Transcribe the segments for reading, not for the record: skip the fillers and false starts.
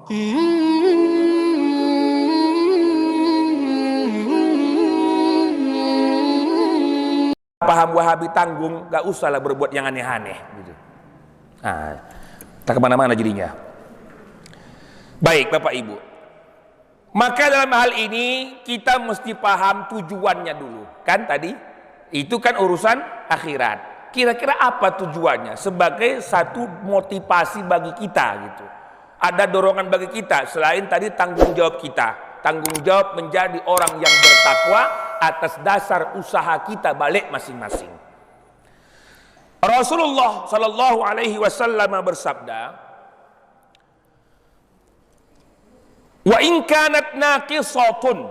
Paham Wahabi tanggung, gak usahlah berbuat yang aneh-aneh gitu. Nah, tak kemana-mana jadinya. Baik Bapak Ibu, maka dalam hal ini kita mesti paham tujuannya dulu. Kan tadi itu kan urusan akhirat. Kira-kira apa tujuannya? Sebagai satu motivasi bagi kita gitu. Ada dorongan bagi kita selain tadi tanggung jawab kita. Tanggung jawab menjadi orang yang bertakwa atas dasar usaha kita balik masing-masing. Rasulullah sallallahu alaihi wasallam bersabda, "Wa in kanat naqisatun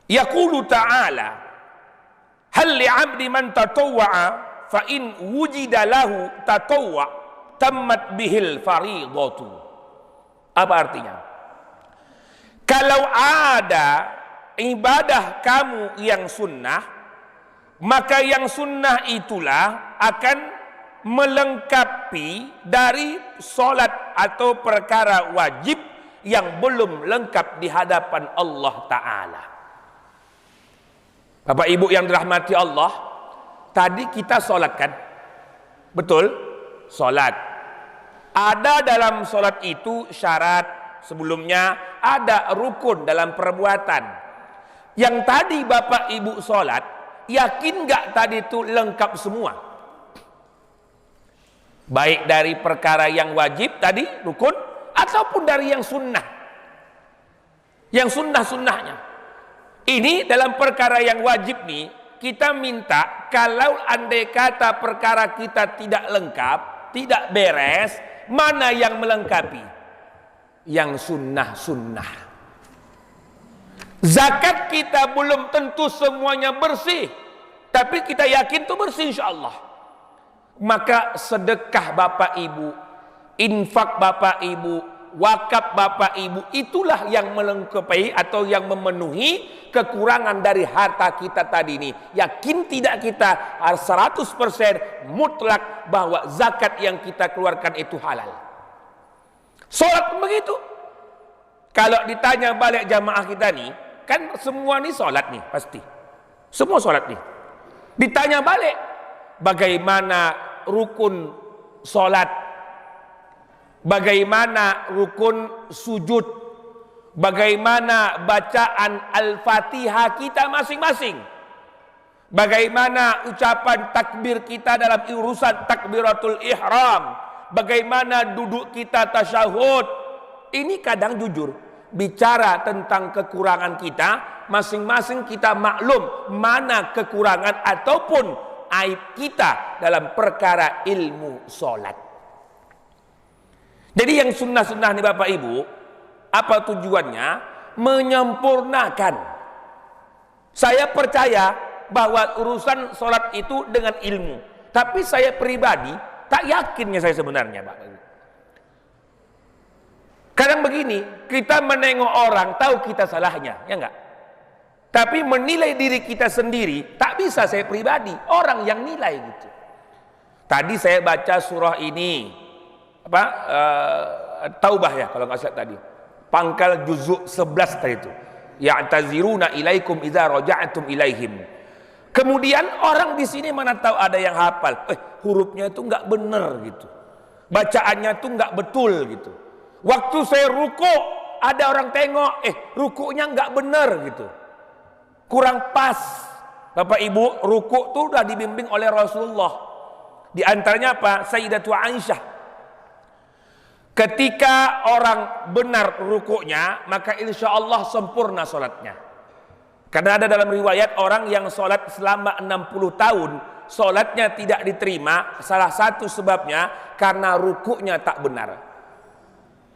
yaqulu ta'ala hal li'abdi man tatawwa'a fa in wujida lahu tatawwa' tammat bihil fariidatu." Apa artinya? Kalau ada ibadah kamu yang sunnah, maka yang sunnah itulah akan melengkapi dari solat atau perkara wajib yang belum lengkap di hadapan Allah Ta'ala. Bapak Ibu yang dirahmati Allah, tadi kita solat kan? Betul? Solat. Ada dalam solat itu syarat, sebelumnya ada rukun dalam perbuatan. Yang tadi Bapak Ibu sholat, yakin gak tadi itu lengkap semua? Baik dari perkara yang wajib tadi, rukun, ataupun dari yang sunnah. Yang sunnah-sunnahnya. Ini dalam perkara yang wajib nih, kita minta kalau andai kata perkara kita tidak lengkap, tidak beres, mana yang melengkapi? Yang sunnah-sunnah. Zakat kita belum tentu semuanya bersih, tapi kita yakin itu bersih insyaallah. Maka sedekah Bapak Ibu, infak Bapak Ibu, wakaf Bapak Ibu, itulah yang melengkapi atau yang memenuhi kekurangan dari harta kita tadi ini. Yakin tidak kita 100% mutlak bahwa zakat yang kita keluarkan itu halal. Sholat pun begitu. Kalau ditanya balik jamaah kita nih, kan semua nih sholat nih pasti. Semua sholat nih. Ditanya balik, bagaimana rukun sholat, bagaimana rukun sujud, bagaimana bacaan Al-Fatihah kita masing-masing, bagaimana ucapan takbir kita dalam urusan takbiratul ihram, bagaimana duduk kita tasyahud. Ini kadang jujur bicara tentang kekurangan kita, masing-masing kita maklum mana kekurangan ataupun aib kita dalam perkara ilmu sholat. Jadi yang sunnah-sunnah nih Bapak Ibu, apa tujuannya? Menyempurnakan. Saya percaya bahwa urusan sholat itu dengan ilmu, tapi saya pribadi tak yakinnya saya sebenarnya Pak. Kadang begini, kita menengok orang tahu kita salahnya, ya enggak? Tapi menilai diri kita sendiri tak bisa saya pribadi, orang yang nilai gitu. Tadi saya baca surah ini, Taubah ya kalau nggak salah tadi. Pangkal juzuk 11 tadi itu. Ya'taziruna ilaikum idza raja'tum ilaihim. Kemudian orang di sini mana tahu ada yang hafal, hurufnya itu nggak benar gitu, bacaannya tuh nggak betul gitu. Waktu saya ruku ada orang tengok, rukunya nggak benar gitu, kurang pas. Bapak Ibu, ruku tuh udah dibimbing oleh Rasulullah. Di antaranya apa? Sayyidatu Aisyah. Ketika orang benar rukunya, maka insya Allah sempurna sholatnya. Karena ada dalam riwayat orang yang sholat selama 60 tahun, sholatnya tidak diterima, salah satu sebabnya karena rukuknya tak benar.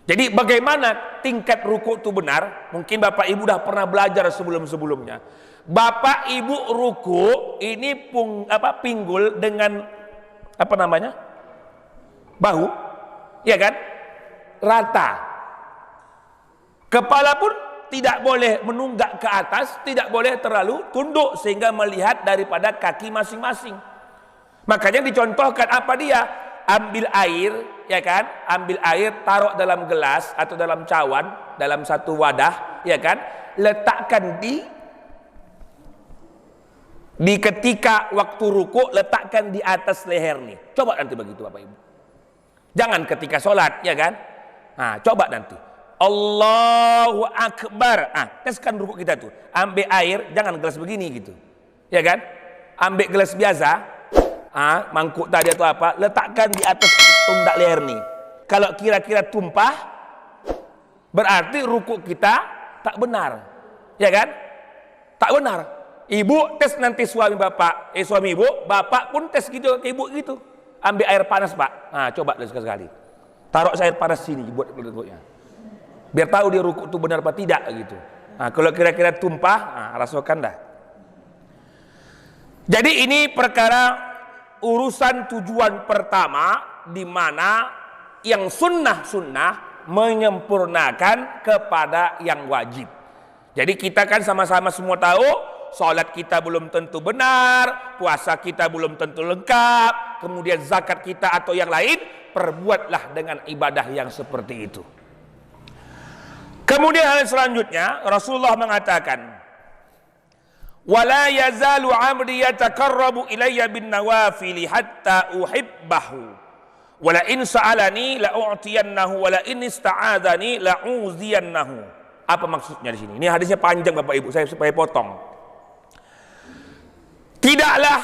Jadi bagaimana tingkat rukuk itu benar? Mungkin Bapak Ibu dah pernah belajar sebelum-sebelumnya. Bapak Ibu rukuk ini pinggul dengan bahu, ya kan? Rata. Kepala pun tidak boleh menunggak ke atas, tidak boleh terlalu tunduk sehingga melihat daripada kaki masing-masing. Makanya dicontohkan apa dia? ambil air, ya kan? Ambil air, taruh dalam gelas atau dalam cawan, dalam satu wadah, ya kan? Letakkan di ketika waktu ruku, letakkan di atas leher nih. Coba nanti begitu Bapak Ibu. Jangan ketika sholat, ya kan? Nah, coba nanti. Allahu Akbar. Teskan ruku kita tuh. Ambil air, jangan gelas begini gitu. Ya kan? Ambil gelas biasa, mangkuk tadi atau apa, letakkan di atas pundak leher nih. Kalau kira-kira tumpah, berarti ruku kita tak benar. Ya kan? Tak benar. Ibu tes nanti suami bapak, suami ibu, bapak pun tes gitu ke ibu gitu. Ambil air panas pak, coba sekali. Taruh air panas sini buat rukuknya. Biar tahu dia rukuk itu benar apa tidak gitu. Kalau kira-kira tumpah, rasakan dah. Jadi ini perkara urusan tujuan pertama di mana yang sunnah menyempurnakan kepada yang wajib. Jadi kita kan sama-sama semua tahu, salat kita belum tentu benar, puasa kita belum tentu lengkap, kemudian zakat kita atau yang lain, perbuatlah dengan ibadah yang seperti itu. Kemudian hal selanjutnya Rasulullah mengatakan, wala yazalu 'abdi yataqarrabu ilayya bin nawafil hatta uhibbahu wala in sa'alani la u'tiyannahu wala in ista'adzani la uziyannahu. Apa maksudnya di sini? Ini hadisnya panjang Bapak Ibu, saya supaya potong. Tidaklah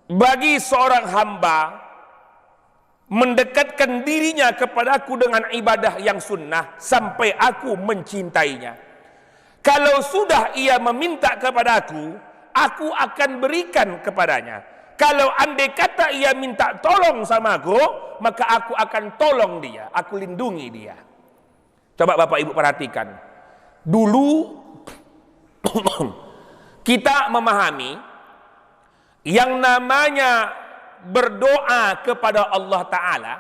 bagi seorang hamba mendekatkan dirinya kepadaku dengan ibadah yang sunnah sampai aku mencintainya. Kalau sudah ia meminta kepadaku, aku akan berikan kepadanya. Kalau andai kata ia minta tolong sama aku, maka aku akan tolong dia, aku lindungi dia. Coba Bapak Ibu perhatikan. Dulu kita memahami yang namanya berdoa kepada Allah Ta'ala,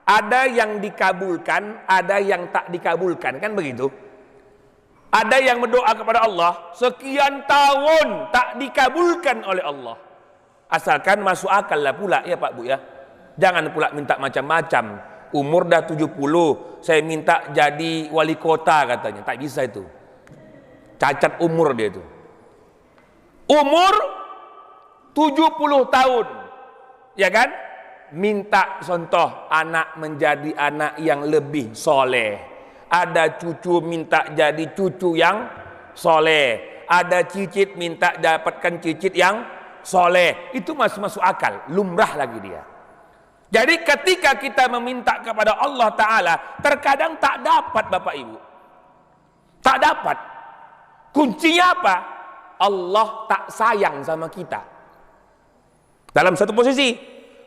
ada yang dikabulkan, ada yang tak dikabulkan, kan begitu? Ada yang berdoa kepada Allah sekian tahun tak dikabulkan oleh Allah, asalkan masuk akal lah pula ya Pak Bu ya. Jangan pula minta macam-macam. Umur dah 70, saya minta jadi wali kota katanya, tak bisa itu. Cacat umur dia itu. Umur 70 tahun, ya kan? Minta contoh anak menjadi anak yang lebih soleh. Ada cucu minta jadi cucu yang soleh. Ada cicit minta dapatkan cicit yang soleh. Itu masih masuk akal, lumrah lagi dia. Jadi ketika kita meminta kepada Allah Ta'ala, terkadang tak dapat Bapak Ibu. Tak dapat. Kuncinya apa? Allah tak sayang sama kita. Dalam satu posisi.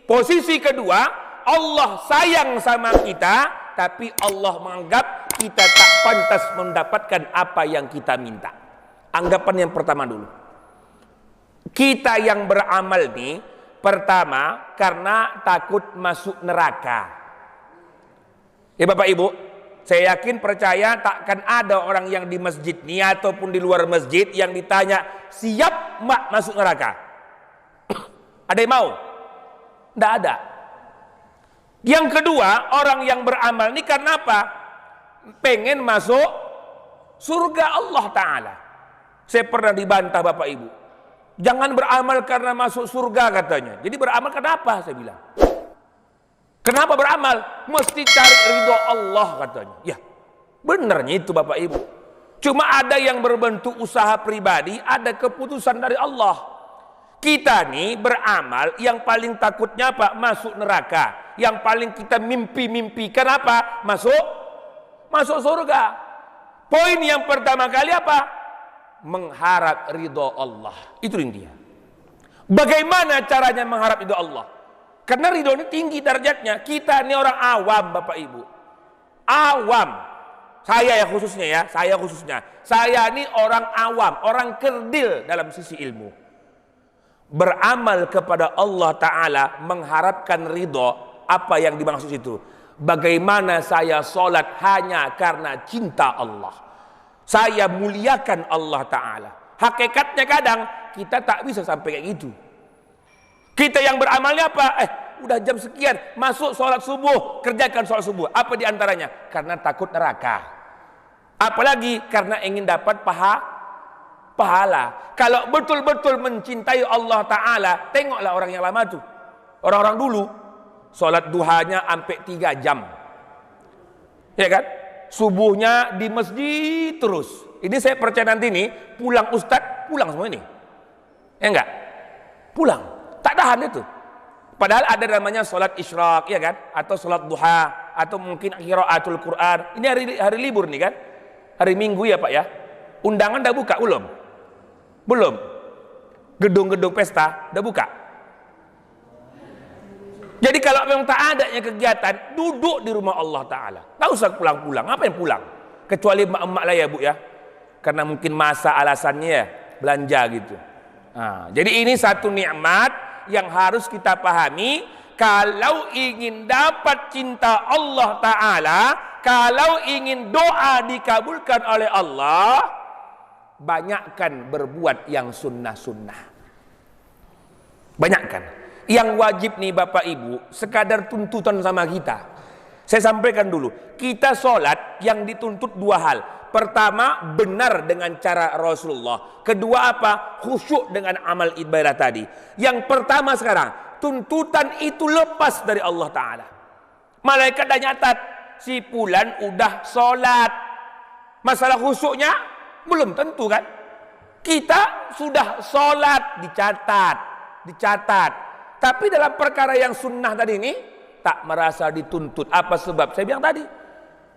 Posisi kedua, Allah sayang sama kita, tapi Allah menganggap kita tak pantas mendapatkan apa yang kita minta. Anggapan yang pertama dulu. Kita yang beramal nih, pertama karena takut masuk neraka. Ya Bapak Ibu, saya yakin percaya takkan ada orang yang di masjid nih ataupun di luar masjid yang ditanya, siap mak masuk neraka? Ada yang mau? Tidak ada. Yang kedua, orang yang beramal ini karena apa? Pengen masuk surga Allah Ta'ala. Saya pernah dibantah Bapak Ibu, jangan beramal karena masuk surga katanya. Jadi beramal kenapa? Saya bilang, kenapa beramal? Mesti cari ridho Allah katanya. Ya, benarnya itu Bapak Ibu. Cuma ada yang berbentuk usaha pribadi, ada keputusan dari Allah. Kita nih beramal yang paling takutnya apa? Masuk neraka. Yang paling kita mimpi-mimpikan apa? Masuk surga. Poin yang pertama kali apa? Mengharap ridho Allah. Itu intinya. Bagaimana caranya mengharap ridho Allah? Karena ridho ini tinggi derajatnya. Kita ini orang awam Bapak Ibu. Awam. Saya khususnya. Saya ini orang awam, orang kerdil dalam sisi ilmu. Beramal kepada Allah Ta'ala mengharapkan ridho, apa yang dimaksud itu? Bagaimana saya sholat hanya karena cinta Allah, saya muliakan Allah Ta'ala. Hakikatnya kadang kita tak bisa sampai kayak gitu. Kita yang beramalnya apa? udah jam sekian, masuk sholat subuh, kerjakan sholat subuh. Apa diantaranya? Karena takut neraka. Apalagi karena ingin dapat pahala. Kalau betul-betul mencintai Allah Ta'ala, tengoklah orang yang lama tuh. Orang-orang dulu, sholat duhanya sampai 3 jam. Ya kan? Subuhnya di masjid terus. Ini saya percaya nanti nih, pulang ustadz, pulang semua ini. Ya enggak? Pulang. Tak tahan itu. Padahal ada namanya sholat isyraq, ya kan? Atau sholat duha, atau mungkin qiraatul Quran. Ini hari libur nih kan? Hari Minggu ya Pak ya? Undangan udah buka belum? Belum. Gedung-gedung pesta udah buka. Jadi kalau memang tak adanya kegiatan, duduk di rumah Allah Ta'ala. Tak usah pulang-pulang. Apa yang pulang? Kecuali emak-emak lah ya Bu ya. Karena mungkin masa alasannya ya, belanja gitu. Nah, jadi ini satu nikmat yang harus kita pahami. Kalau ingin dapat cinta Allah Ta'ala, kalau ingin doa dikabulkan oleh Allah, banyakkan berbuat yang sunnah-sunnah. Banyakkan. Yang wajib nih Bapak Ibu, sekadar tuntutan sama kita. Saya sampaikan dulu, kita sholat yang dituntut 2 hal. Pertama, benar dengan cara Rasulullah. Kedua apa? Khusyuk dengan amal ibadah tadi. Yang pertama sekarang, tuntutan itu lepas dari Allah Ta'ala. Malaikat dah nyatat, si Fulan udah sholat. Masalah khusyuknya belum tentu kan? Kita sudah sholat, dicatat. Tapi dalam perkara yang sunnah tadi ini, tak merasa dituntut. Apa sebab? Saya bilang tadi,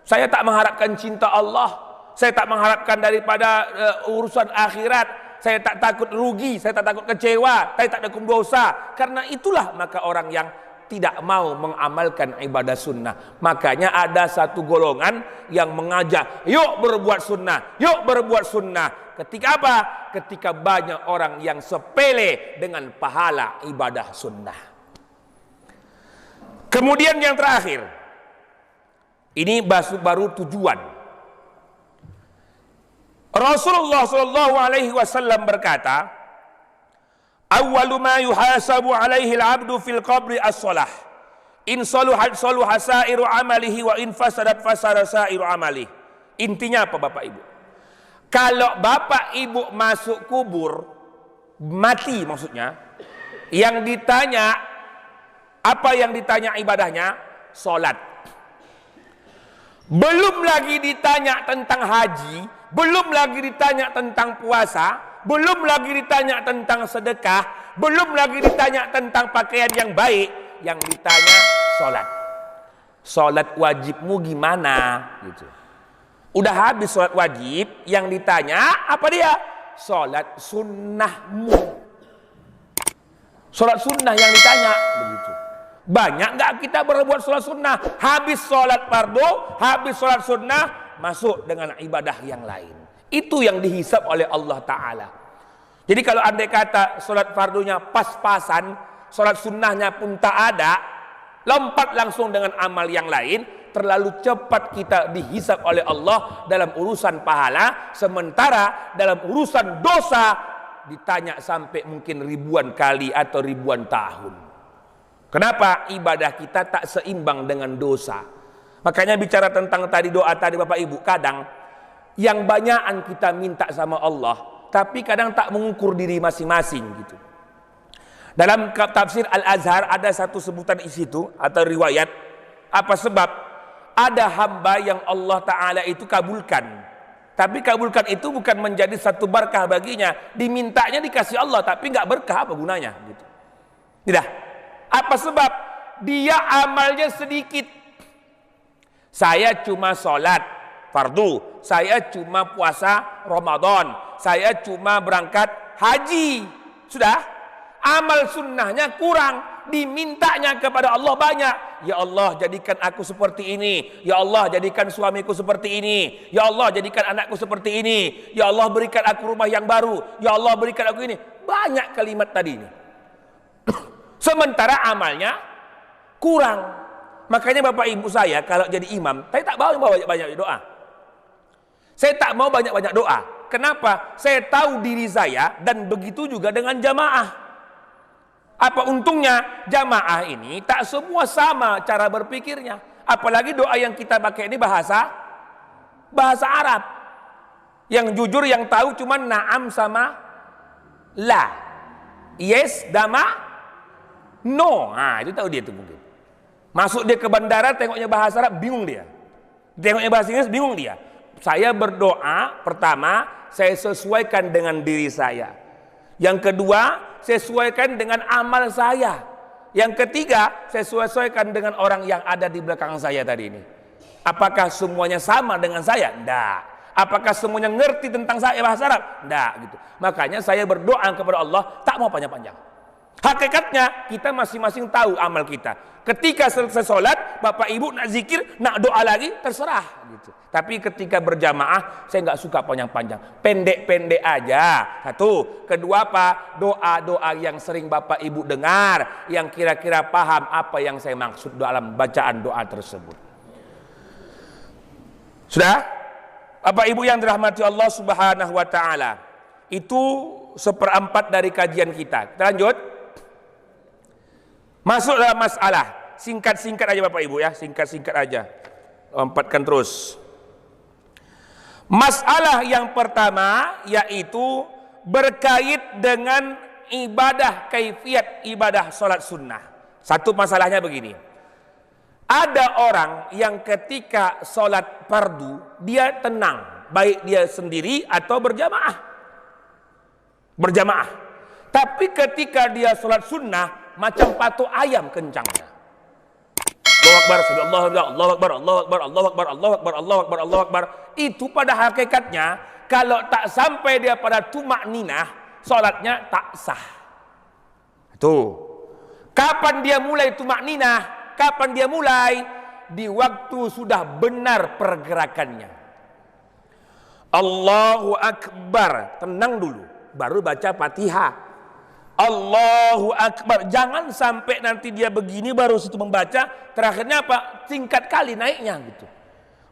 saya tak mengharapkan cinta Allah, saya tak mengharapkan daripada urusan akhirat, saya tak takut rugi, saya tak takut kecewa, saya tak takut dosa. Karena itulah maka orang yang tidak mau mengamalkan ibadah sunnah. Makanya ada satu golongan yang mengajak, yuk berbuat sunnah, yuk berbuat sunnah. Ketika apa? Ketika banyak orang yang sepele dengan pahala ibadah sunnah. Kemudian yang terakhir, ini baru tujuan. Rasulullah SAW berkata, awwalu ma yuhasabu alaihi al-'abdu fil qabri as-shalah. In saluhat saluha sa'iru amalihi wa in fasadat fasada sa'iru amalihi. Intinya apa Bapak Ibu? Kalau Bapak Ibu masuk kubur, mati maksudnya, yang ditanya, apa yang ditanya ibadahnya? Salat. Belum lagi ditanya tentang haji, belum lagi ditanya tentang puasa, belum lagi ditanya tentang sedekah, belum lagi ditanya tentang pakaian yang baik, yang ditanya sholat. Sholat wajibmu gimana? Gitu. Udah habis sholat wajib, yang ditanya apa dia? Sholat sunnahmu. Sholat sunnah yang ditanya. Begitu. Banyak nggak kita berbuat sholat sunnah? Habis sholat fardu, habis sholat sunnah, masuk dengan ibadah yang lain. Itu yang dihisab oleh Allah Ta'ala. Jadi kalau andai kata sholat fardunya pas-pasan, sholat sunnahnya pun tak ada, lompat langsung dengan amal yang lain, terlalu cepat kita dihisab oleh Allah dalam urusan pahala, sementara dalam urusan dosa ditanya sampai mungkin ribuan kali atau ribuan tahun. Kenapa? Ibadah kita tak seimbang dengan dosa. Makanya bicara tentang tadi doa tadi Bapak Ibu, kadang yang banyakan kita minta sama Allah, tapi kadang tak mengukur diri masing-masing gitu. Dalam tafsir Al-Azhar ada satu sebutan di situ atau riwayat, apa sebab ada hamba yang Allah Ta'ala itu kabulkan, tapi kabulkan itu bukan menjadi satu berkah baginya, dimintanya dikasih Allah tapi nggak berkah, apa gunanya gitu. Tidak. Apa sebab? Dia amalnya sedikit. Saya cuma sholat fardu, saya cuma puasa Ramadan, saya cuma berangkat haji. Sudah, amal sunnahnya kurang, dimintanya kepada Allah banyak. Ya Allah, jadikan aku seperti ini. Ya Allah, jadikan suamiku seperti ini. Ya Allah, jadikan anakku seperti ini. Ya Allah, berikan aku rumah yang baru. Ya Allah, berikan aku ini. Banyak kalimat tadi ini. Sementara amalnya kurang. Makanya Bapak Ibu saya kalau jadi imam, saya tak mau banyak-banyak doa. Saya tak mau banyak-banyak doa. Kenapa? Saya tahu diri saya dan begitu juga dengan jamaah. Apa untungnya? Jamaah ini tak semua sama cara berpikirnya. Apalagi doa yang kita pakai ini bahasa Arab. Yang jujur yang tahu cuma na'am sama la. Yes, dama, no. Nah, itu tahu dia tuh mungkin. Masuk dia ke bandara tengoknya bahasa Arab bingung dia. Tengoknya bahasa Inggris bingung dia. Saya berdoa pertama saya sesuaikan dengan diri saya. Yang kedua, sesuaikan dengan amal saya. Yang ketiga, saya sesuaikan dengan orang yang ada di belakang saya tadi ini. Apakah semuanya sama dengan saya? Tidak. Apakah semuanya ngerti tentang saya bahasa Arab? Tidak. Gitu. Makanya saya berdoa kepada Allah, tak mau panjang-panjang. Hakikatnya kita masing-masing tahu amal kita. Ketika selesai sholat, bapak ibu nak zikir, nak doa lagi, terserah. Gitu. Tapi ketika berjamaah, saya nggak suka panjang-panjang. Pendek-pendek aja. Satu. Kedua apa? Doa-doa yang sering bapak ibu dengar, yang kira-kira paham apa yang saya maksud dalam bacaan doa tersebut. Sudah? Bapak ibu yang dirahmati Allah Subhanahu wa ta'ala. Itu 1/4 dari kajian kita. Kita lanjut. Masuk dalam masalah. Singkat-singkat aja Bapak Ibu ya. Singkat-singkat aja. Lompatkan terus. Masalah yang pertama yaitu berkait dengan ibadah, kaifiat ibadah sholat sunnah. Satu masalahnya begini. Ada orang yang ketika sholat fardu dia tenang. Baik dia sendiri atau berjamaah. Tapi ketika dia sholat sunnah macam patok ayam kencangnya. Allahu Akbar, Allahu Akbar, Allahu Akbar, Allahu Akbar, Allahu Akbar, Allahu Akbar, Allahu Akbar. Itu pada hakikatnya kalau tak sampai dia pada tumak ninah, salatnya tak sah. Tuh. Kapan dia mulai tumak ninah? Kapan dia mulai? Di waktu sudah benar pergerakannya. Allahu Akbar, tenang dulu, baru baca Fatihah. Allahu Akbar. Jangan sampai nanti dia begini baru situ membaca. Terakhirnya apa? Tingkat kali naiknya gitu.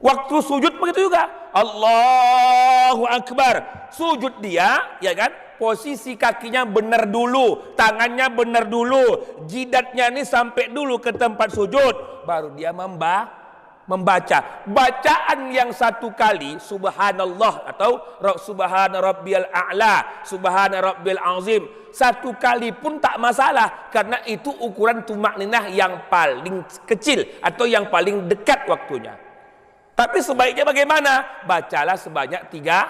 Waktu sujud begitu juga. Allahu Akbar. Sujud dia, ya kan? Posisi kakinya benar dulu, tangannya benar dulu, jidatnya ini sampai dulu ke tempat sujud. Baru dia membaca. Bacaan yang satu kali subhanallah atau subhana rabbiyal a'la, subhana rabbil azim, satu kali pun tak masalah karena itu ukuran tumakninah yang paling kecil atau yang paling dekat waktunya. Tapi sebaiknya bagaimana? Bacalah sebanyak tiga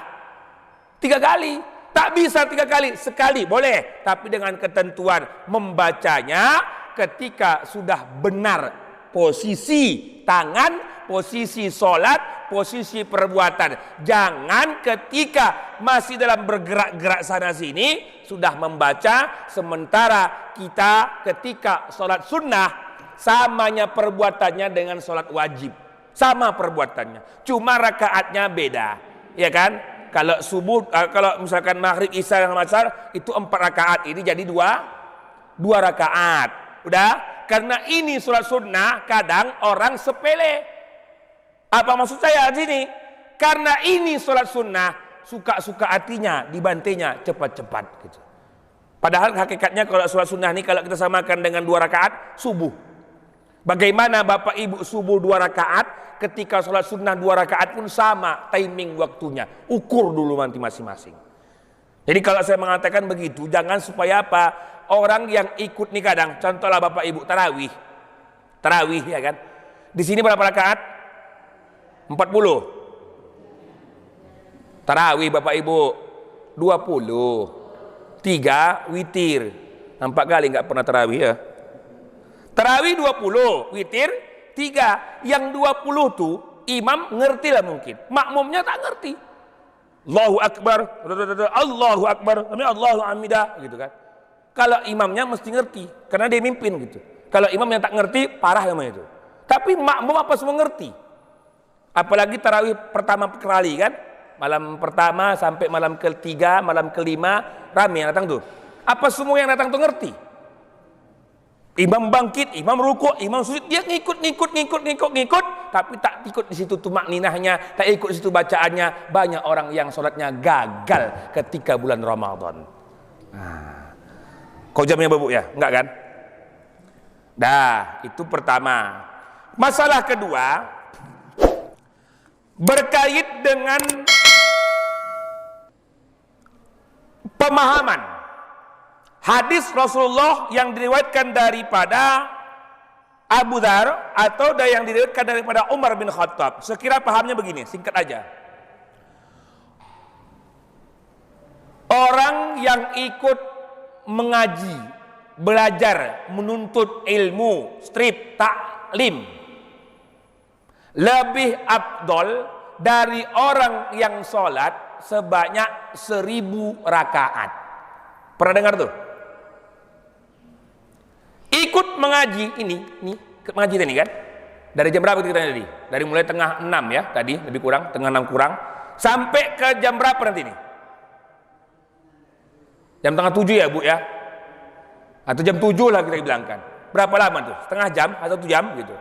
kali. Tak bisa 3 kali, sekali boleh, tapi dengan ketentuan membacanya ketika sudah benar posisi tangan, posisi sholat, posisi perbuatan. Jangan ketika masih dalam bergerak-gerak sana sini sudah membaca, sementara kita ketika sholat sunnah samanya perbuatannya dengan sholat wajib. Sama perbuatannya, cuma rakaatnya beda, ya kan? Kalau subuh, kalau misalkan maghrib, isya dan asar itu 4 rakaat, ini jadi 2 rakaat. Udah? Karena ini sholat sunnah kadang orang sepele. Apa maksud saya di sini? Karena ini sholat sunnah suka-suka hatinya dibantainya cepat-cepat gitu. Padahal hakikatnya kalau sholat sunnah ini kalau kita samakan dengan 2 rakaat subuh. Bagaimana Bapak Ibu subuh 2 rakaat? Ketika sholat sunnah 2 rakaat pun sama timing waktunya. Ukur dulu nanti masing-masing. Jadi kalau saya mengatakan begitu, jangan supaya apa? Orang yang ikut nih kadang, contohlah Bapak Ibu tarawih ya kan? Di sini berapa rakaat? 40. Tarawih Bapak Ibu 20. 3 witir. Nampak kali nggak pernah tarawih ya? Tarawih 20, witir 3. Yang 20 tuh imam ngerti lah mungkin, makmumnya tak ngerti. Allahu Akbar, Allahu Akbar, Allahu hamidah gitu kan. Kalau imamnya mesti ngerti karena dia mimpin gitu. Kalau imam yang tak ngerti parah namanya itu. Tapi makmum apa semua ngerti. Apalagi tarawih pertama kali kan, malam pertama sampai malam ketiga, malam kelima ramai yang datang tuh. Apa semua yang datang tuh ngerti? Imam bangkit, imam rukuk, imam sujud, dia ngikut, tapi tak ikut di situ tumak ninahnya, tak ikut di situ bacaannya. Banyak orang yang sholatnya gagal ketika bulan Ramadan. Kau jamnya Bu ya? Enggak kan? Dah, itu pertama. Masalah kedua berkait dengan pemahaman hadis Rasulullah yang diriwayatkan daripada Abu Dzar atau yang diriwayatkan daripada Umar bin Khattab. Sekira pahamnya begini, singkat aja. Orang yang ikut mengaji, belajar, menuntut ilmu, strip, taklim lebih afdol dari orang yang sholat sebanyak 1000 rakaat. Pernah dengar tuh? Ikut mengaji ini mengaji tadi kan? Dari jam berapa kita tadi? Dari mulai tengah 6 ya tadi, lebih kurang, tengah 6 kurang, sampai ke jam berapa nanti nih? Jam tengah 7 ya Bu ya? Atau jam 7 lah kita bilangkan. Berapa lama tuh? Setengah jam atau 1 jam gitu.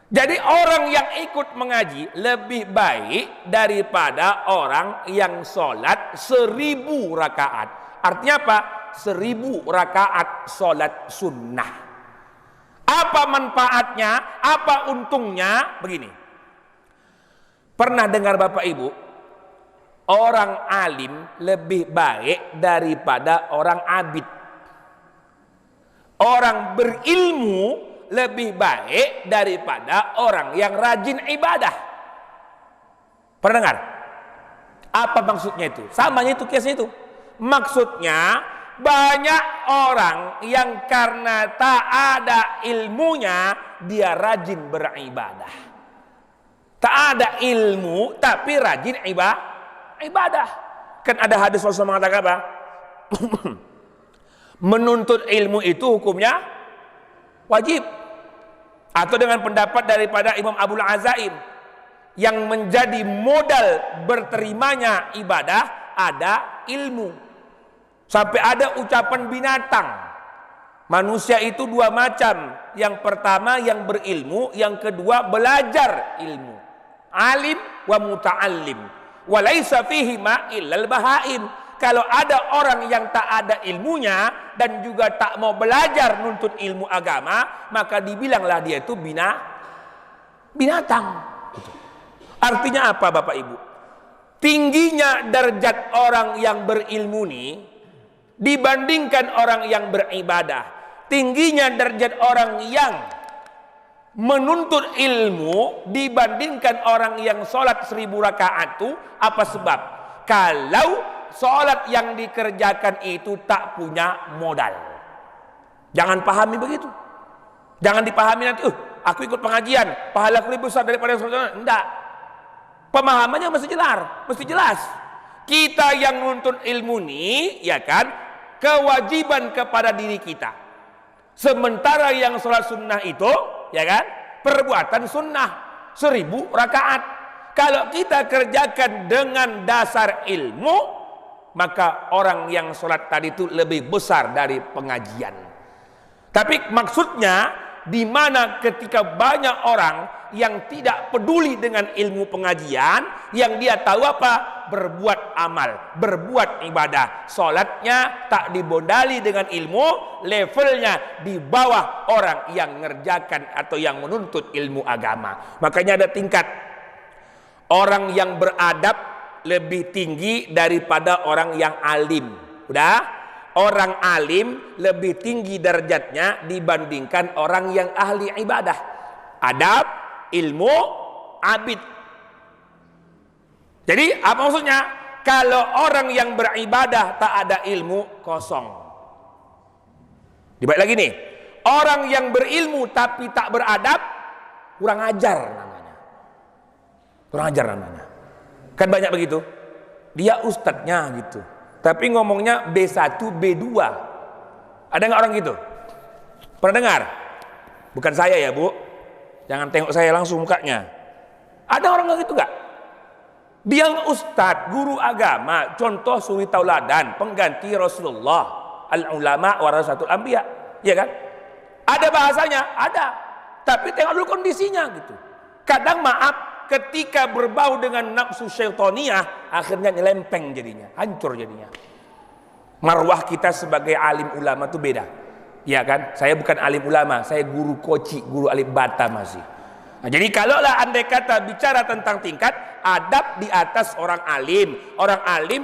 Jadi orang yang ikut mengaji lebih baik daripada orang yang sholat 1000 rakaat. Artinya apa? 1000 rakaat sholat sunnah. Apa manfaatnya? Apa untungnya? Begini. Pernah dengar Bapak Ibu? Orang alim lebih baik daripada orang abid. Orang berilmu lebih baik daripada orang yang rajin ibadah. Pernah dengar? Apa maksudnya itu? Samanya itu kiasnya itu. Maksudnya banyak orang yang karena tak ada ilmunya dia rajin beribadah. Tak ada ilmu tapi rajin ibadah. Kan ada hadis Rasulullah mengatakan apa? Menuntut ilmu itu hukumnya wajib. Atau dengan pendapat daripada Imam Abul Azaim, yang menjadi modal berterimanya ibadah ada ilmu. Sampai ada ucapan binatang, manusia itu 2 macam. Yang pertama yang berilmu, yang kedua belajar ilmu. Alim wa muta'allim, wa laisa fihi ma illal bahaim. Kalau ada orang yang tak ada ilmunya dan juga tak mau belajar nuntut ilmu agama, maka dibilanglah dia itu binatang. Artinya apa Bapak Ibu? Tingginya derajat orang yang berilmu ini dibandingkan orang yang beribadah. Tingginya derajat orang yang menuntut ilmu dibandingkan orang yang sholat 1000 rakaat itu apa sebab? Kalau sholat yang dikerjakan itu tak punya modal. Jangan pahami begitu. Jangan dipahami nanti, aku ikut pengajian, pahala aku lebih besar daripada sholat. Enggak. Pemahamannya mesti jelas. Kita yang nuntut ilmu ini, ya kan, kewajiban kepada diri kita. Sementara yang sholat sunnah itu, ya kan, perbuatan sunnah 1000 rakaat. Kalau kita kerjakan dengan dasar ilmu, maka orang yang sholat tadi itu lebih besar dari pengajian. Tapi maksudnya, di mana ketika banyak orang yang tidak peduli dengan ilmu pengajian, yang dia tahu apa? Berbuat amal, berbuat ibadah. Sholatnya tak dibondali dengan ilmu, levelnya di bawah orang yang ngerjakan atau yang menuntut ilmu agama. Makanya ada tingkat. Orang yang beradab lebih tinggi daripada orang yang alim. Udah? Orang alim lebih tinggi derajatnya dibandingkan orang yang ahli ibadah. Adab, ilmu, abid. Jadi apa maksudnya? Kalau orang yang beribadah tak ada ilmu, kosong. Dibalik lagi nih. Orang yang berilmu tapi tak beradab, kurang ajar namanya. Kurang ajar namanya. Kan banyak begitu. Dia ustadznya gitu, tapi ngomongnya B1, B2. Ada nggak orang gitu? Pernah dengar? Bukan saya ya Bu. Jangan tengok saya langsung mukanya. Ada orang nggak gitu nggak? Dia ustadz, guru agama, contoh suri tauladan, pengganti Rasulullah, al-ulama warasatul anbiya, ya kan? Ada bahasanya, ada. Tapi tengok dulu kondisinya gitu. Kadang maaf, ketika berbau dengan nafsu syaitaniyah, akhirnya nyelempeng jadinya, hancur jadinya. Marwah kita sebagai alim ulama itu beda. Ya kan? Saya bukan alim ulama, saya guru koci, guru alim bata masih. Nah, jadi kalaulah andai kata bicara tentang tingkat, adab di atas orang alim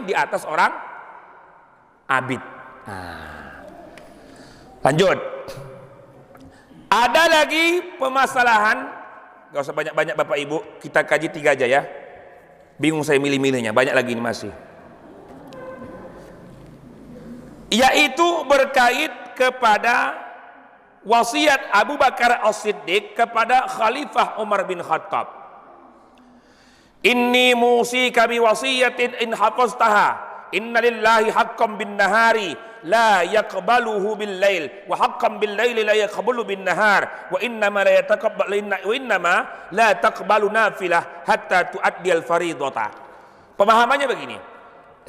di atas orang abid. Nah, lanjut. Ada lagi permasalahan, gak usah banyak-banyak Bapak Ibu, kita kaji 3 aja ya. Bingung saya milih-milihnya, banyak lagi ini masih. Yaitu berkait kepada wasiat Abu Bakar As-Siddiq kepada Khalifah Umar bin Khattab. Inni musika bi wasiyatin in hafaztaha inna lillahi haqqan bin nahari la yaqbaluhu bil lail wa haqqan bil laili la yaqbalu bin nahar wa innama la yataqabbalu wa innama la taqbalu nafilah hatta tu'addi al faridata. Pemahamannya begini.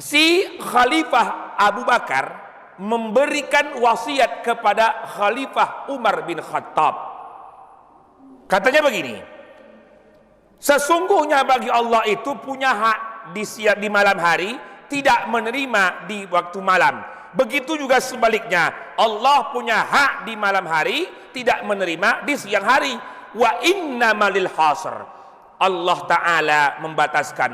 Si Khalifah Abu Bakar memberikan wasiat kepada Khalifah Umar bin Khattab. Katanya begini, sesungguhnya bagi Allah itu punya hak di malam hari, tidak menerima di waktu malam. Begitu juga sebaliknya, Allah punya hak di malam hari, tidak menerima di siang hari. Wa innamalil hasr, Allah Ta'ala membataskan,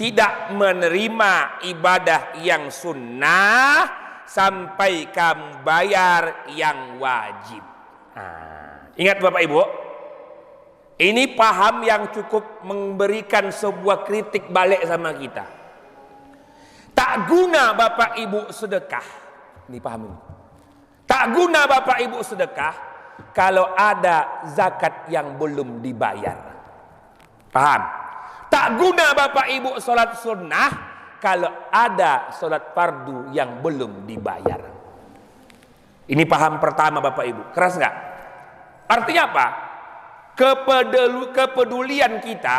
tidak menerima ibadah yang sunnah sampai kamu bayar yang wajib. Nah, ingat Bapak Ibu, ini paham yang cukup memberikan sebuah kritik balik sama kita. Tak guna Bapak Ibu sedekah, ini paham ini. Tak guna Bapak Ibu sedekah kalau ada zakat yang belum dibayar. Paham? Tak guna Bapak Ibu sholat sunnah kalau ada sholat fardu yang belum dibayar. Ini paham pertama Bapak Ibu. Keras nggak? Artinya apa? Kepedulian kita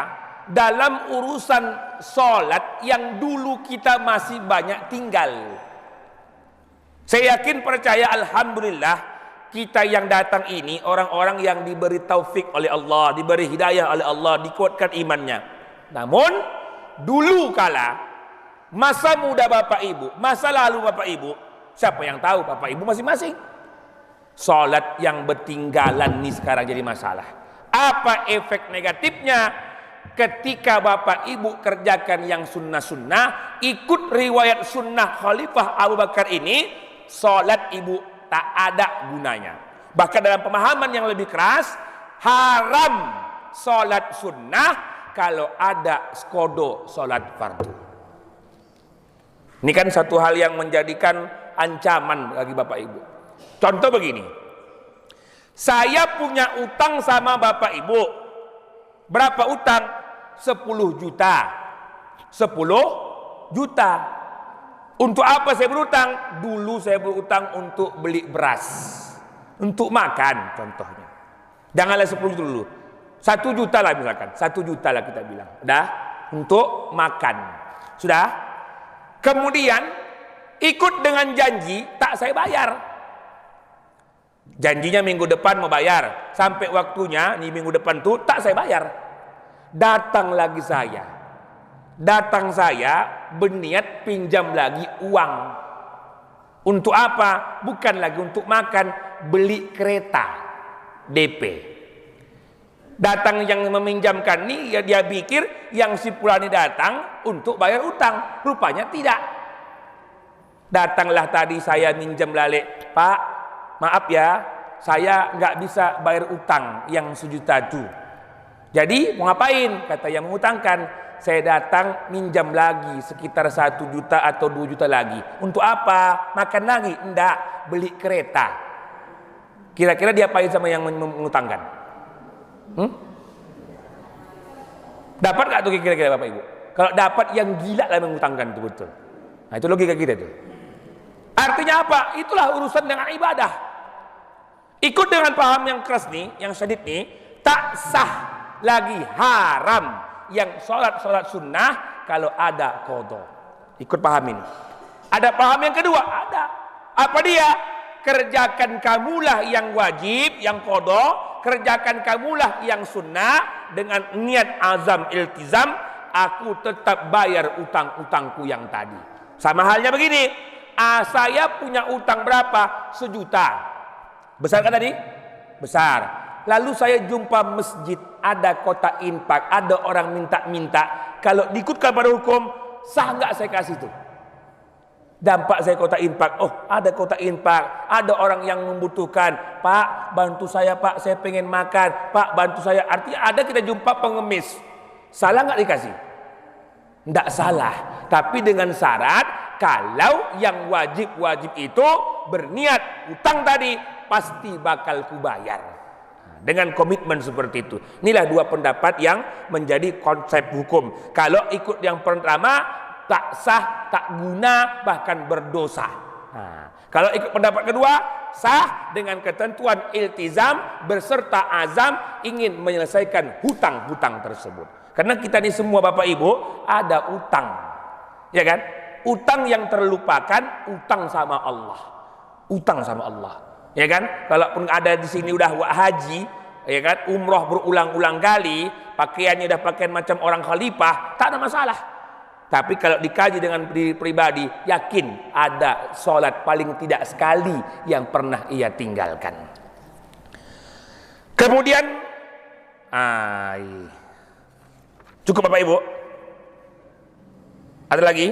dalam urusan sholat yang dulu kita masih banyak tinggal. Saya yakin percaya alhamdulillah kita yang datang ini orang-orang yang diberi taufik oleh Allah, diberi hidayah oleh Allah, dikuatkan imannya. Namun dulu kala masa muda Bapak Ibu, masa lalu Bapak Ibu, siapa yang tahu Bapak Ibu masing-masing. Sholat yang bertinggalan nih sekarang jadi masalah. Apa efek negatifnya ketika Bapak Ibu kerjakan yang sunnah-sunnah, ikut riwayat sunnah Khalifah Abu Bakar ini, sholat Ibu tak ada gunanya. Bahkan dalam pemahaman yang lebih keras, haram sholat sunnah kalau ada skodo sholat fardu. Ini kan satu hal yang menjadikan ancaman bagi Bapak Ibu. Contoh begini, saya punya utang sama Bapak Ibu. Berapa utang? 10 juta. 10 juta. Untuk apa saya berutang? Dulu saya berutang untuk beli beras, untuk makan contohnya. Janganlah 10 juta dulu, 1 juta lah misalkan, 1 juta lah kita bilang. Udah, untuk makan. Sudah? Kemudian ikut dengan janji tak saya bayar. Janjinya minggu depan mau bayar, sampai waktunya nih minggu depan tuh tak saya bayar. Datang lagi saya. Datang saya berniat pinjam lagi uang. Untuk apa? Bukan lagi untuk makan, beli kereta DP. Datang yang meminjamkan nih, ya dia pikir yang si Pulani datang untuk bayar utang. Rupanya tidak. Datanglah tadi saya minjam lalik, Pak, maaf ya, saya nggak bisa bayar utang yang 1 juta itu. Jadi mau ngapain? Kata yang mengutangkan, saya datang minjam lagi sekitar 1 juta atau 2 juta lagi. Untuk apa? Makan lagi? Enggak, beli kereta. Kira-kira dia apain sama yang mengutangkan? Dapat gak tuh kira-kira Bapak Ibu? Kalau dapat yang gila lah mengutangkan itu betul. Nah itu logika kita tuh. Artinya apa? Itulah urusan dengan ibadah. Ikut dengan paham yang keras nih, yang syadid nih, tak sah lagi, haram yang sholat sunnah kalau ada qadha. Ikut paham ini. Ada paham yang kedua? Ada. Apa dia? Kerjakan kamulah yang wajib, yang qadha. Kerjakan kamulah yang sunnah dengan niat azam iltizam, aku tetap bayar utang-utangku yang tadi. Sama halnya begini, saya punya utang berapa? 1 juta. Besar kan tadi? Besar. Lalu saya jumpa masjid, ada kotak infak, ada orang minta-minta. Kalau diikutkan pada hukum, sah nggak saya kasih itu? Dampak saya kotak infak, oh ada kotak infak, ada orang yang membutuhkan, Pak bantu saya Pak, saya pengen makan, Pak bantu saya. Artinya ada kita jumpa pengemis, salah nggak dikasih? Nggak salah, tapi dengan syarat kalau yang wajib itu berniat utang tadi pasti bakal kubayar. Dengan komitmen seperti itu. Inilah 2 pendapat yang menjadi konsep hukum. Kalau ikut yang pertama tak sah, tak guna, bahkan berdosa. Kalau ikut pendapat kedua, sah dengan ketentuan iltizam berserta azam ingin menyelesaikan hutang-hutang tersebut. Karena kita ini semua Bapak Ibu ada utang, ya kan? Utang yang terlupakan, utang sama Allah, utang sama Allah, ya kan? Kalaupun ada di sini udah haji, ya kan, umroh berulang-ulang kali, pakaiannya udah pakaian macam orang khalifah, tak ada masalah. Tapi kalau dikaji dengan diri pribadi, yakin ada sholat paling tidak sekali yang pernah ia tinggalkan. Kemudian, cukup Bapak Ibu? Ada lagi?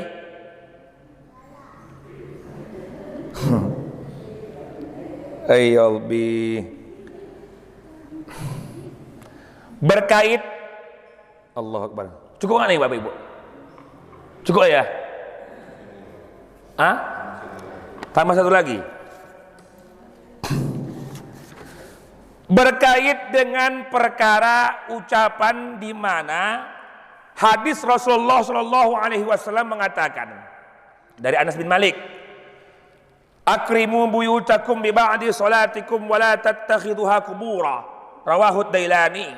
Ayyalbi berkait Allah Akbar. Cukup nggak nih Bapak Ibu? Cukup ya? Tambah satu lagi. Berkait dengan perkara ucapan di mana hadis Rasulullah Shallallahu Alaihi Wasallam mengatakan dari Anas bin Malik, akrimu buyutakum bi ba'di salatikum wa la tattakhidhuha qubura, rawahu Dailani.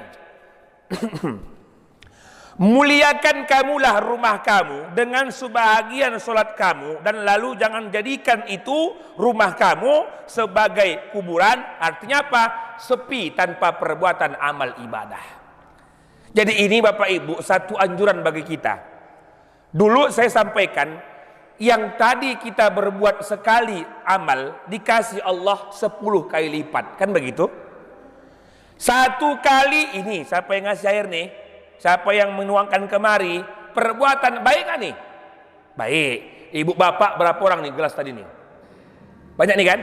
Muliakan kamulah rumah kamu dengan sebahagian solat kamu, dan lalu jangan jadikan itu rumah kamu sebagai kuburan. Artinya apa? Sepi tanpa perbuatan amal ibadah. Jadi ini Bapak Ibu satu anjuran bagi kita. Dulu saya sampaikan, yang tadi kita berbuat sekali amal dikasih Allah 10 kali lipat, kan begitu? 1 kali ini, siapa yang ngasih air nih? Siapa yang menuangkan kemari? Perbuatan baik kan nih? Baik. Ibu bapak berapa orang nih gelas tadi nih? Banyak nih kan?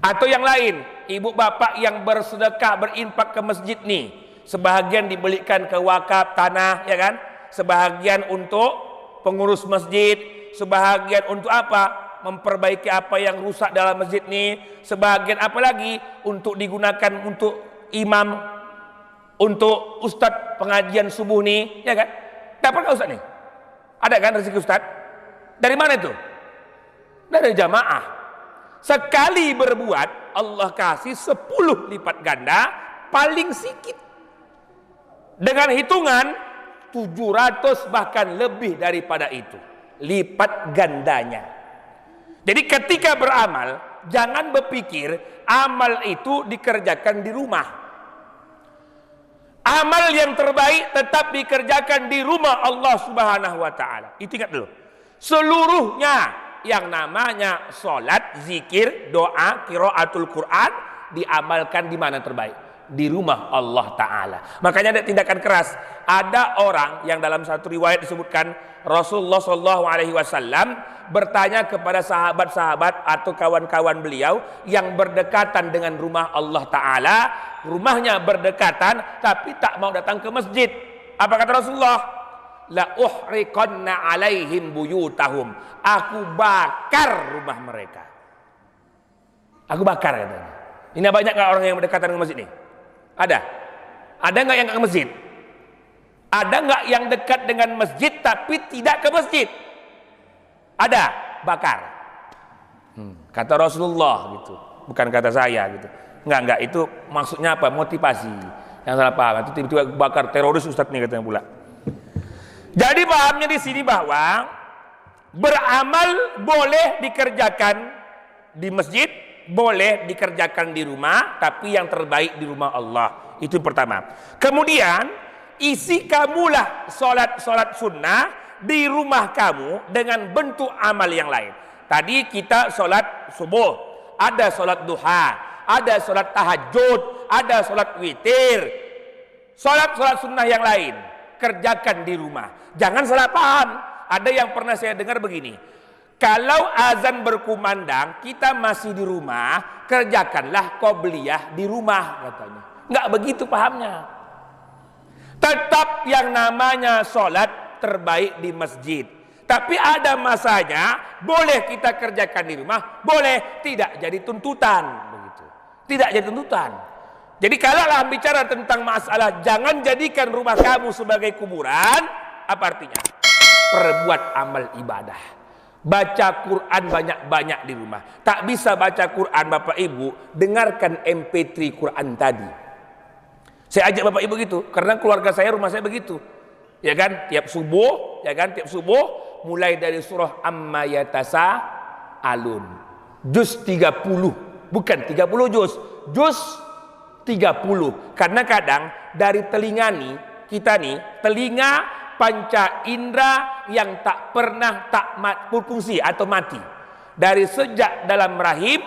Atau yang lain, ibu bapak yang bersedekah, berinfak ke masjid nih, sebahagian dibelikan ke wakaf tanah, ya kan? Sebahagian untuk pengurus masjid, sebahagian untuk apa? Memperbaiki apa yang rusak dalam masjid nih, sebahagian apa lagi? Untuk digunakan untuk imam, untuk ustadz pengajian subuh nih, ya kan? Dapat nggak ustadz nih? Ada kan rezeki ustadz? Dari mana itu? Dari jamaah. Sekali berbuat Allah kasih 10 lipat ganda, paling sedikit. Dengan hitungan 700 bahkan lebih daripada itu, lipat gandanya. Jadi ketika beramal, jangan berpikir amal itu dikerjakan di rumah. Amal yang terbaik tetap dikerjakan di rumah Allah Subhanahu wa taala. Itu ingat dulu. Seluruhnya yang namanya salat, zikir, doa, qiraatul Quran diamalkan di mana terbaik? Di rumah Allah taala. Makanya ada tindakan keras. Ada orang yang dalam satu riwayat disebutkan Rasulullah Shallallahu alaihi wasallam bertanya kepada sahabat-sahabat atau kawan-kawan beliau yang berdekatan dengan rumah Allah taala, rumahnya berdekatan tapi tak mau datang ke masjid. Apa kata Rasulullah? La uhriqanna alaihim buyutahum. Aku bakar rumah mereka. Aku bakar katanya. Ini banyak nggak orang yang berdekatan dengan masjid ini? Ada? Ada nggak yang ke masjid? Ada nggak yang dekat dengan masjid tapi tidak ke masjid? Ada, bakar. Kata Rasulullah gitu, bukan kata saya gitu. Enggak, itu maksudnya apa? Motivasi. Yang salah paham, itu tiba-tiba bakar teroris Ustadz nih katanya pula. Jadi pahamnya di sini bahwa beramal boleh dikerjakan di masjid, boleh dikerjakan di rumah, tapi yang terbaik di rumah Allah. Itu yang pertama. Kemudian isi kamulah solat sunnah di rumah kamu dengan bentuk amal yang lain. tadi kita sholat subuh, ada sholat duha, ada sholat tahajud, ada sholat witir, sholat sunnah yang lain kerjakan di rumah. Jangan salah paham. Ada yang pernah saya dengar begini, kalau azan berkumandang kita masih di rumah, kerjakanlah qobliyah di rumah katanya. Enggak begitu pahamnya. Tetap yang namanya sholat terbaik di masjid. Tapi ada masanya boleh kita kerjakan di rumah, boleh, tidak jadi tuntutan begitu. Tidak jadi tuntutan. Jadi kalau lah bicara tentang masalah jangan jadikan rumah kamu sebagai kuburan, apa artinya? Perbuat amal ibadah. Baca Quran banyak-banyak di rumah. Tak bisa baca Quran Bapak Ibu, dengarkan MP3 Quran tadi. Saya ajak Bapak Ibu gitu, karena keluarga saya, rumah saya begitu. Ya kan, tiap subuh, mulai dari surah Amma Yatasaalun. Juz 30, bukan 30 juz 30. Karena kadang dari telinga kita telinga panca indera yang tak pernah berfungsi atau mati. Dari sejak dalam rahim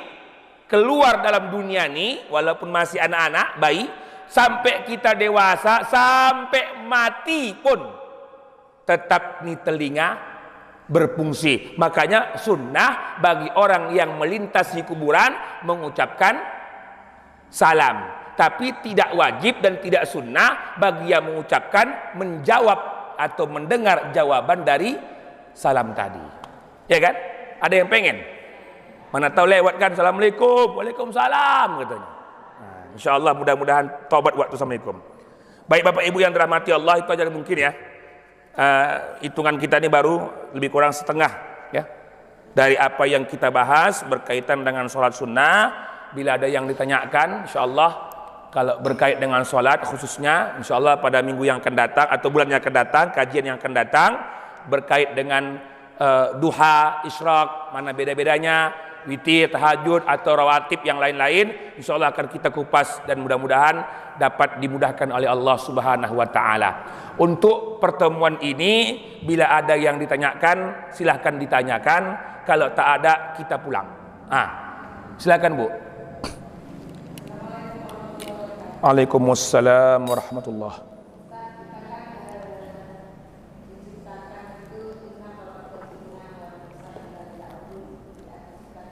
keluar dalam dunia walaupun masih anak-anak, bayi, sampai kita dewasa, sampai mati pun tetap telinga berfungsi. Makanya sunnah bagi orang yang melintasi kuburan mengucapkan salam. Tapi tidak wajib dan tidak sunnah bagi yang mengucapkan menjawab atau mendengar jawaban dari salam tadi. Ya kan? Ada yang pengen? Mana tahu lewatkan assalamualaikum, waalaikumsalam katanya. Nah, insyaallah mudah-mudahan taubat waktu assalamualaikum. Baik Bapak Ibu yang dirahmati Allah, itu aja mungkin ya. Hitungan kita ini baru lebih kurang setengah ya dari apa yang kita bahas berkaitan dengan sholat sunnah. Bila ada yang ditanyakan, insyaallah kalau berkait dengan sholat khususnya, insyaallah pada minggu yang akan datang atau bulan yang akan datang, kajian yang akan datang berkait dengan duha, isyraq, mana beda-bedanya, witir, tahajud atau rawatib yang lain-lain, insyaallah akan kita kupas dan mudah-mudahan dapat dimudahkan oleh Allah Subhanahu wa taala. Untuk pertemuan ini bila ada yang ditanyakan silahkan ditanyakan, kalau tak ada kita pulang. Silakan Bu. Waalaikumsalam warahmatullahi